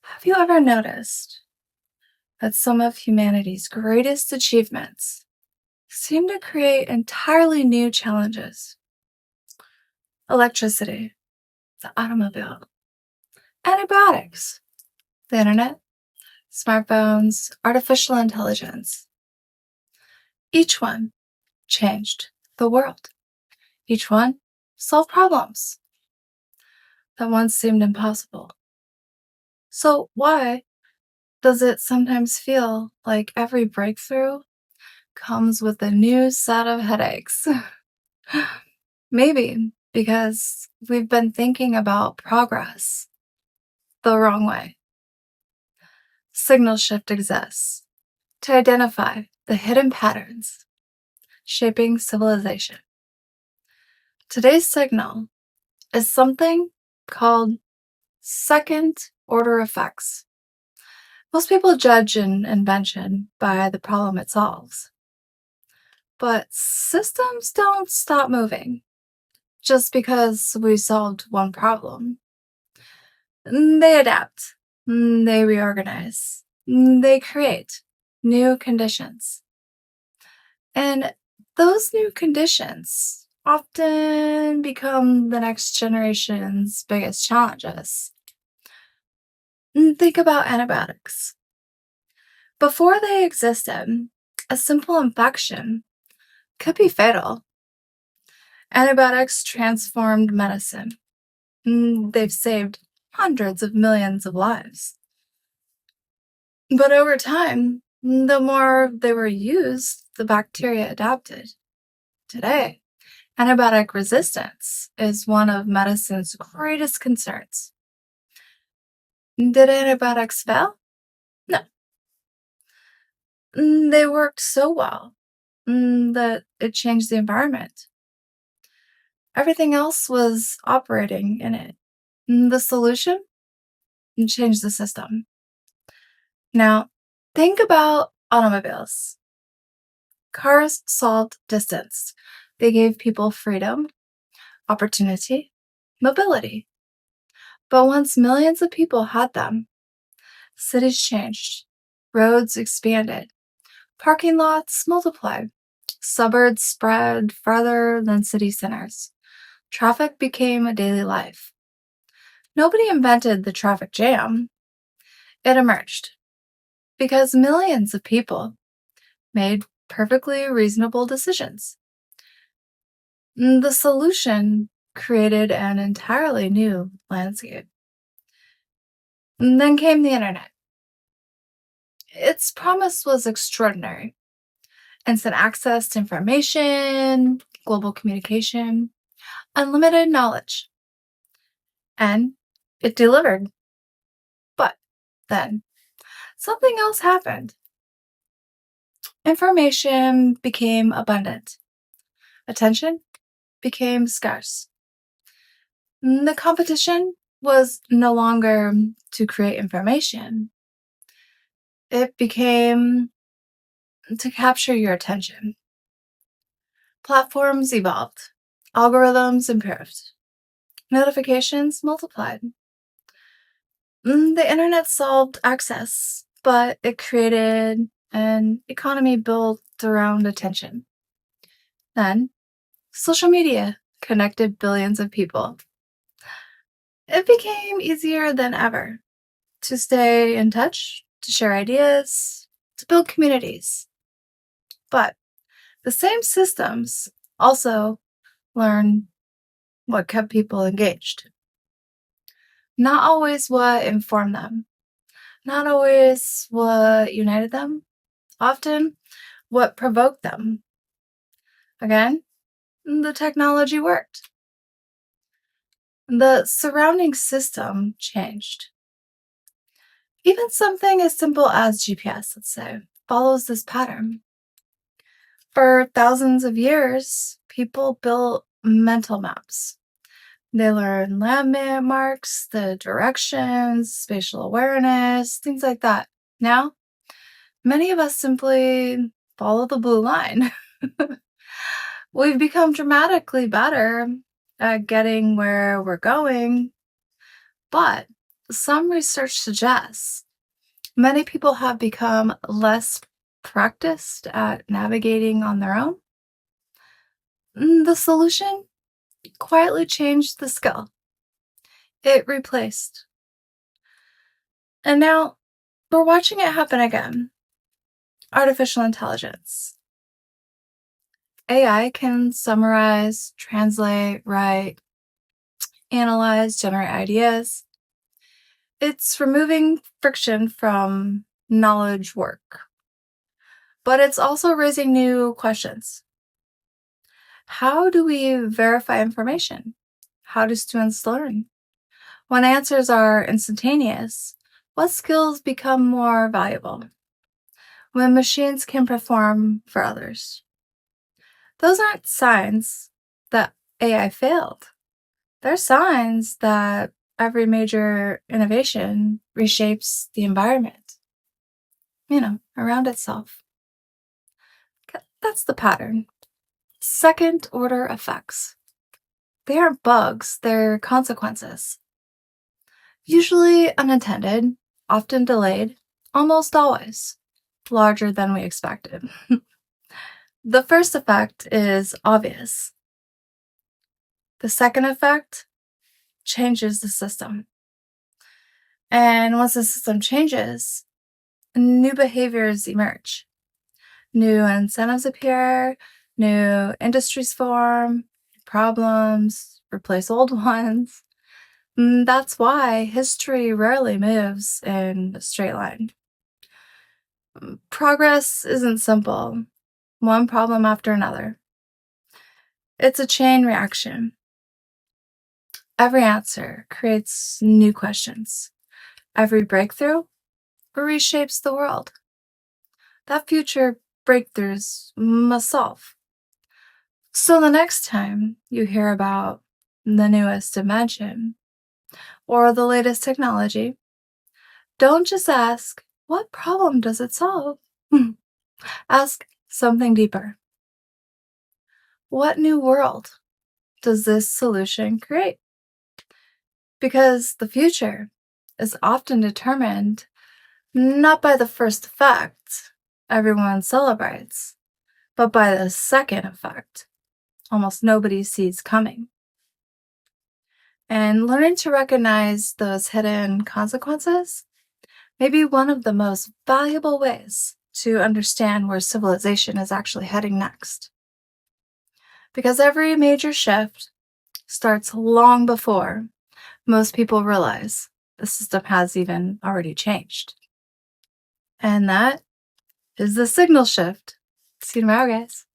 Have you ever noticed that some of humanity's greatest achievements seem to create entirely new challenges? Electricity, the automobile, antibiotics, the internet, smartphones, artificial intelligence. Each one changed the world. Each one solved problems that once seemed impossible. So, why does it sometimes feel like every breakthrough comes with a new set of headaches? Maybe because we've been thinking about progress the wrong way. Signal shift exists to identify the hidden patterns shaping civilization. Today's signal is something called second order effects. Most people judge an invention by the problem it solves. But systems don't stop moving just because we solved one problem. They adapt, they reorganize, they create new conditions. And those new conditions often become the next generation's biggest challenges. Think about antibiotics. Before they existed, a simple infection could be fatal. Antibiotics transformed medicine. They've saved hundreds of millions of lives. But over time, the more they were used, the bacteria adapted. Today, antibiotic resistance is one of medicine's greatest concerns. Did antibiotics fail? No. They worked so well that it changed the environment. Everything else was operating in it. The solution? Changed the system. Now, think about automobiles. Cars solved distance. They gave people freedom, opportunity, mobility. But once millions of people had them, cities changed, roads expanded, parking lots multiplied, suburbs spread farther than city centers. Traffic became a daily life. Nobody invented the traffic jam. It emerged because millions of people made perfectly reasonable decisions. The solution created an entirely new landscape. Then came the internet. Its promise was extraordinary. Instant access to information, global communication, unlimited knowledge. And it delivered. But then something else happened. Information became abundant. Attention became scarce. The competition was no longer to create information. It became to capture your attention. Platforms evolved. Algorithms improved. Notifications multiplied. The internet solved access, but it created an economy built around attention. Then, social media connected billions of people. It became easier than ever to stay in touch, to share ideas, to build communities. But the same systems also learn what kept people engaged. Not always what informed them, not always what united them, often what provoked them. Again, the technology worked. The surrounding system changed. Even something as simple as GPS, let's say, follows this pattern. For thousands of years, people built mental maps. They learned landmarks, the directions, spatial awareness, things like that. Now, many of us simply follow the blue line. We've become dramatically better at getting where we're going, but some research suggests many people have become less practiced at navigating on their own. The solution quietly changed the skill. It replaced. And now we're watching it happen again. Artificial intelligence. AI can summarize, translate, write, analyze, generate ideas. It's removing friction from knowledge work. But it's also raising new questions. How do we verify information? How do students learn? When answers are instantaneous, what skills become more valuable? When machines can perform for others. Those aren't signs that AI failed. They're signs that every major innovation reshapes the environment, around itself. That's the pattern. Second order effects. They aren't bugs, they're consequences. Usually unintended, often delayed, almost always larger than we expected. The first effect is obvious. The second effect changes the system. And once the system changes, new behaviors emerge. New incentives appear, new industries form, problems replace old ones. That's why history rarely moves in a straight line. Progress isn't simple, one problem after another. It's a chain reaction. Every answer creates new questions. Every breakthrough reshapes the world that future breakthroughs must solve. So the next time you hear about the newest invention or the latest technology, don't just ask, what problem does it solve? Ask something deeper. What new world does this solution create? Because the future is often determined not by the first effect everyone celebrates, but by the second effect almost nobody sees coming. And learning to recognize those hidden consequences may be one of the most valuable ways to understand where civilization is actually heading next. Because every major shift starts long before most people realize the system has even already changed. And that is the signal shift. See you tomorrow, guys.